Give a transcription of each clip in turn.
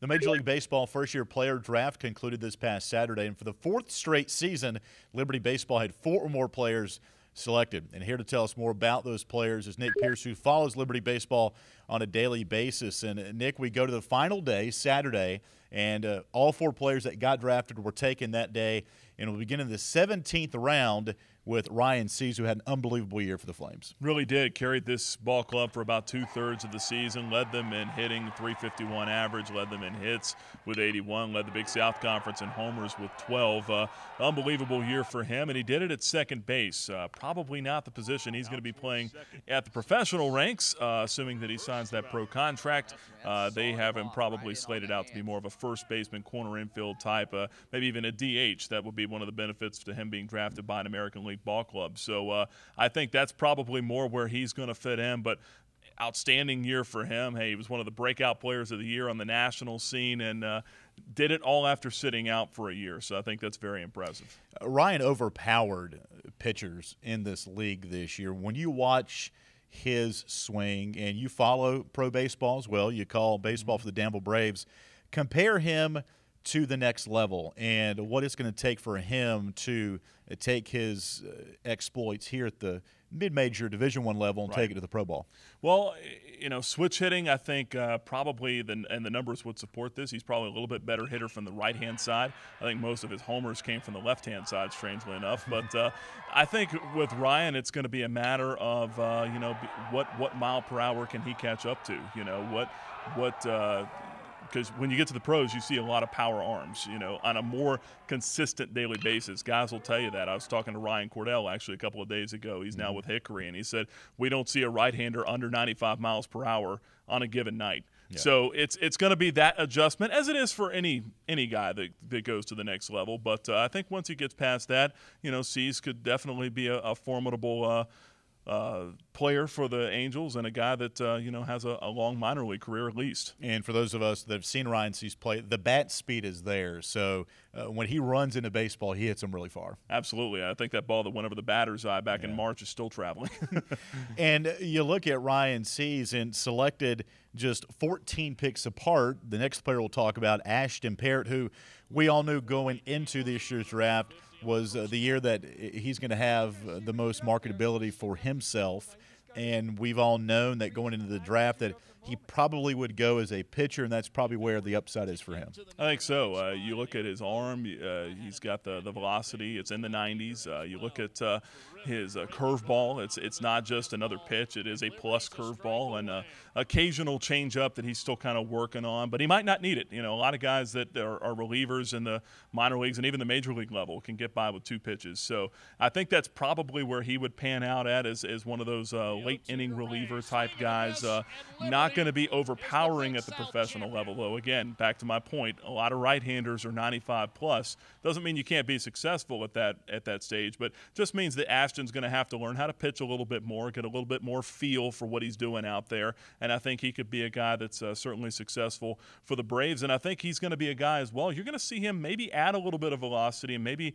The Major League Baseball first-year player draft concluded this past Saturday, and for the fourth straight season, Liberty Baseball had 4 or more players selected. And here to tell us more about those players is Nick Pierce, who follows Liberty Baseball on a daily basis. And Nick, we go to the final day, Saturday, and all 4 players that got drafted were taken that day. And we'll begin in the 17th round with Ryan Seiz, who had an unbelievable year for the Flames. Really did. Carried this ball club for about 2/3 of the season, led them in hitting, 351 average, led them in hits with 81, led the Big South Conference in homers with 12. Unbelievable year for him, and he did it at second base. Probably not the position he's going to be playing at the professional ranks, assuming that he signs that pro contract. They have him probably slated out to be more of a first baseman, corner infield type, maybe even a DH. That would be one of the benefits to him being drafted by an American League ball club. So I think that's probably more where he's going to fit in, but outstanding year for him. Hey, he was one of the breakout players of the year on the national scene, and did it all after sitting out for a year. So I think that's very impressive. Ryan overpowered pitchers in this league this year. When you watch his swing, and you follow pro baseball as well, you call baseball for the Danville Braves, compare him to the next level and what it's going to take for him to take his exploits here at the mid-major Division I level and take it to the pro ball. Well, you know, switch hitting, I think probably, and the numbers would support this, he's probably a little bit better hitter from the right-hand side. I think most of his homers came from the left-hand side, strangely enough. But I think with Ryan, it's going to be a matter of, you know, what mile per hour can he catch up to? You know, because when you get to the pros, you see a lot of power arms, you know, on a more consistent daily basis. Guys will tell you that. I was talking to Ryan Cordell actually a couple of days ago. He's now with Hickory, and he said, we don't see a right-hander under 95 miles per hour on a given night. Yeah. So it's going to be that adjustment, as it is for any guy that goes to the next level. But I think once he gets past that, you know, Seiz could definitely be a formidable player for the Angels, and a guy that you know, has a long minor league career at least. And for those of us that have seen Ryan Seiz play, the bat speed is there. So when he runs into baseball, he hits them really far. Absolutely. I think that ball that went over the batter's eye back in March is still traveling. And you look at Ryan Seiz and selected just 14 picks apart. The next player we'll talk about, Ashton Perritt, who we all knew going into this year's draft was the year that he's going to have the most marketability for himself. And we've all known that going into the draft that he probably would go as a pitcher, and that's probably where the upside is for him. I think so. You look at his arm, he's got the velocity. It's in the 90s. You look at his curveball. It's not just another pitch. It is a plus curveball, and occasional changeup that he's still kind of working on, but he might not need it. You know, a lot of guys that are relievers in the minor leagues and even the major league level can get by with 2 pitches. So I think that's probably where he would pan out at as one of those late inning reliever type guys. Not going to be overpowering at the professional level, though. Again, back to my point, a lot of right-handers are 95 plus. Doesn't mean you can't be successful at that stage, but just means that Ashton's going to have to learn how to pitch a little bit more, get a little bit more feel for what he's doing out there. And I think he could be a guy that's certainly successful for the Braves. And I think he's going to be a guy as well. You're going to see him maybe add a little bit of velocity and maybe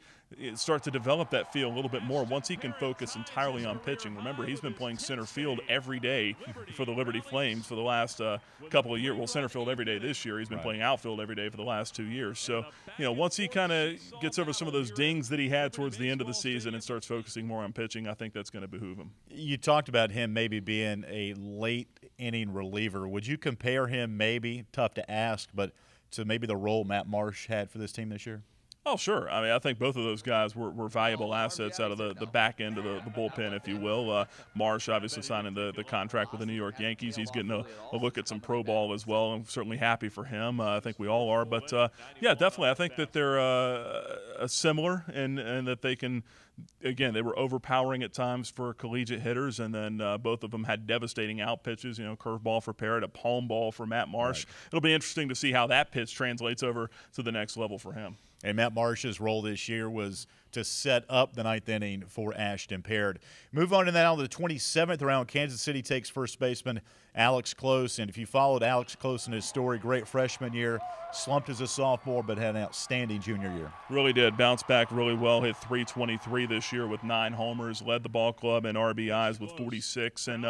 start to develop that feel a little bit more once he can focus entirely on pitching. Remember, he's been playing center field every day for the Liberty Flames for the last couple of years. Well, center field every day this year. He's been playing outfield every day for the last 2 years. So, you know, once he kind of gets over some of those dings that he had towards the end of the season and starts focusing more on pitching, I think that's going to behoove him. You talked about him maybe being a late inning reliever. Would you compare him, maybe, tough to ask, but to maybe the role Matt Marsh had for this team this year? Oh, sure. I mean, I think both of those guys were valuable assets out of the back end of the bullpen, if you will. Marsh obviously signing the contract with the New York Yankees. He's getting a look at some pro ball as well. I'm certainly happy for him. I think we all are. But, yeah, definitely. I think that they're similar and that they can – again, they were overpowering at times for collegiate hitters, and then both of them had devastating out pitches, you know, curveball for Parrott, a palm ball for Matt Marsh. Right. It'll be interesting to see how that pitch translates over to the next level for him. And Matt Marsh's role this year was to set up the 9th inning for Ashton Paired. Move on to now the 27th round. Kansas City takes first baseman Alex Close. And if you followed Alex Close in his story, great freshman year, slumped as a sophomore, but had an outstanding junior year. Really did. Bounced back really well, hit .323 this year with 9 homers, led the ball club in RBIs with 46. And,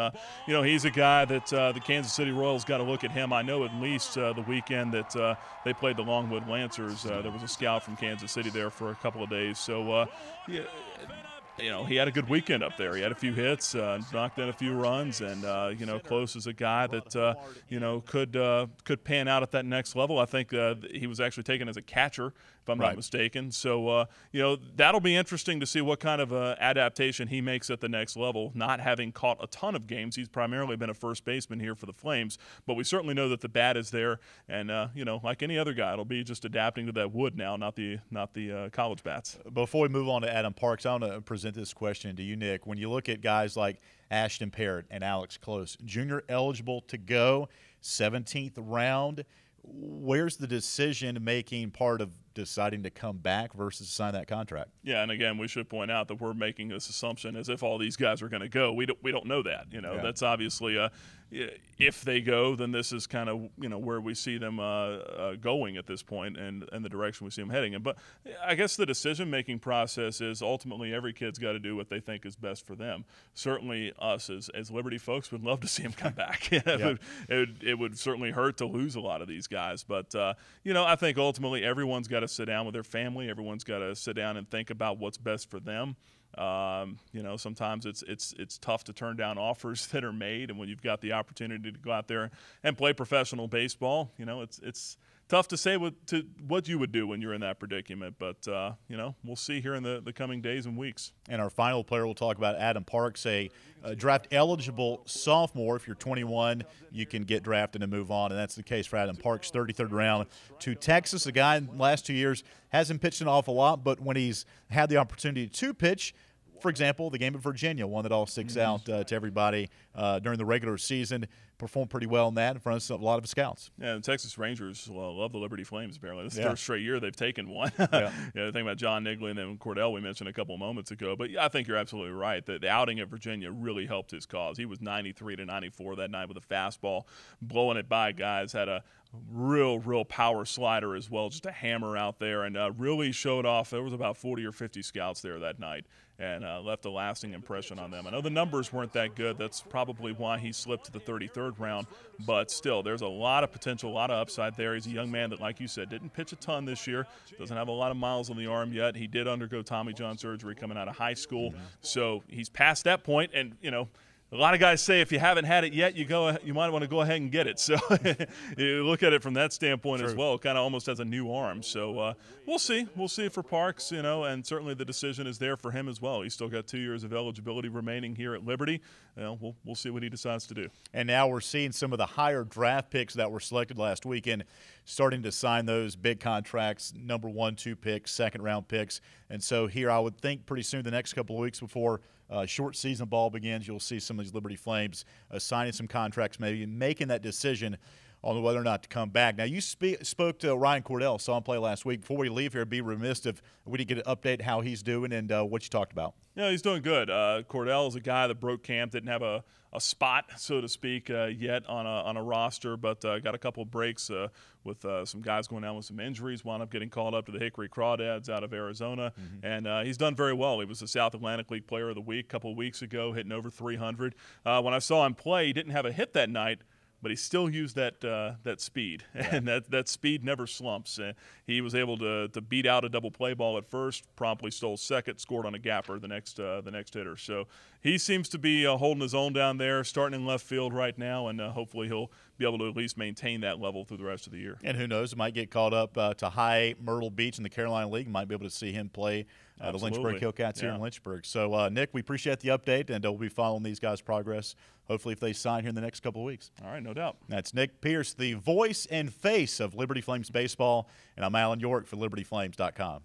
you know, he's a guy that the Kansas City Royals got to look at him. I know at least the weekend that they played the Longwood Lancers, there was a scout from Kansas City there for a couple of days. So, yeah, you know, he had a good weekend up there. He had a few hits, knocked in a few runs, and you know, Close is a guy that you know could pan out at that next level. I think he was actually taken as a catcher, if I'm not mistaken. So you know, that'll be interesting to see what kind of adaptation he makes at the next level. Not having caught a ton of games, he's primarily been a first baseman here for the Flames, but we certainly know that the bat is there, and you know, like any other guy, it'll be just adapting to that wood now, not the college bats. Before we move on to Adam Parks, I want to present this question to you, Nick. When you look at guys like Ashton Perritt and Alex Close, junior eligible to go, 17th round, where's the decision-making part of deciding to come back versus sign that contract? Yeah, and again, we should point out that we're making this assumption as if all these guys are going to go. We don't know that. You know, that's obviously if they go, then this is kind of, you know, where we see them going at this point, and the direction we see them heading in. But I guess the decision-making process is ultimately every kid's got to do what they think is best for them. Certainly us as Liberty folks would love to see them come back. It would certainly hurt to lose a lot of these guys. But, you know, I think ultimately everyone's got to sit down with their family. Everyone's got to sit down and think about what's best for them. You know, sometimes it's tough to turn down offers that are made, and when you've got the opportunity to go out there and play professional baseball, you know, it's tough to say what you would do when you're in that predicament. But you know, we'll see here in the coming days and weeks. And our final player we'll talk about, Adam Parks, a draft-eligible sophomore. If you're 21, you can get drafted and move on, and that's the case for Adam Parks, 33rd round to Texas. A guy in the last 2 years hasn't pitched an awful lot, but when he's had the opportunity to pitch, for example, the game at Virginia, one that all sticks out to everybody during the regular season, performed pretty well in that in front of a lot of scouts. Yeah, the Texas Rangers love the Liberty Flames, apparently. This is the third straight year they've taken one. The thing about John Nigley and then Cordell we mentioned a couple of moments ago. But, yeah, I think you're absolutely right. The outing at Virginia really helped his cause. He was 93-94 that night with a fastball, blowing it by guys, had a real power slider as well, just a hammer out there, and really showed off. There was about 40 or 50 scouts there that night, and left a lasting impression on them. I know the numbers weren't that good. That's probably why he slipped to the 33rd round, but still, there's a lot of potential, a lot of upside there. He's a young man that, like you said, didn't pitch a ton this year, doesn't have a lot of miles on the arm yet. He did undergo Tommy John surgery coming out of high school, so he's past that point, and, you know, a lot of guys say if you haven't had it yet, you might want to go ahead and get it. So you look at it from that standpoint as well, kind of almost as a new arm. So we'll see. We'll see for Parks, you know, and certainly the decision is there for him as well. He's still got 2 years of eligibility remaining here at Liberty. You know, we'll see what he decides to do. And now we're seeing some of the higher draft picks that were selected last weekend starting to sign those big contracts, number 1, 2 picks, second-round picks. And so here I would think pretty soon, the next couple of weeks before short season ball begins, you'll see some of these Liberty Flames signing some contracts, maybe making that decision on whether or not to come back. Now, you spoke to Ryan Cordell, saw him play last week. Before we leave here, it'd be remiss if we didn't get an update how he's doing and what you talked about. Yeah, he's doing good. Cordell is a guy that broke camp, didn't have a spot, so to speak, yet on a roster, but got a couple of breaks with some guys going down with some injuries, wound up getting called up to the Hickory Crawdads out of Arizona, and he's done very well. He was the South Atlantic League Player of the Week a couple of weeks ago, hitting over 300. When I saw him play, he didn't have a hit that night, but he still used that speed, and that speed never slumps. He was able to beat out a double play ball at first, promptly stole second, scored on a gapper the next hitter. So he seems to be holding his own down there, starting in left field right now, and hopefully he'll be able to at least maintain that level through the rest of the year. And who knows, might get called up to High Myrtle Beach in the Carolina League. Might be able to see him play the Lynchburg Hillcats here in Lynchburg. So, Nick, we appreciate the update, and we'll be following these guys' progress, hopefully if they sign here in the next couple of weeks. All right, no doubt. That's Nick Pierce, the voice and face of Liberty Flames baseball, and I'm Alan York for LibertyFlames.com.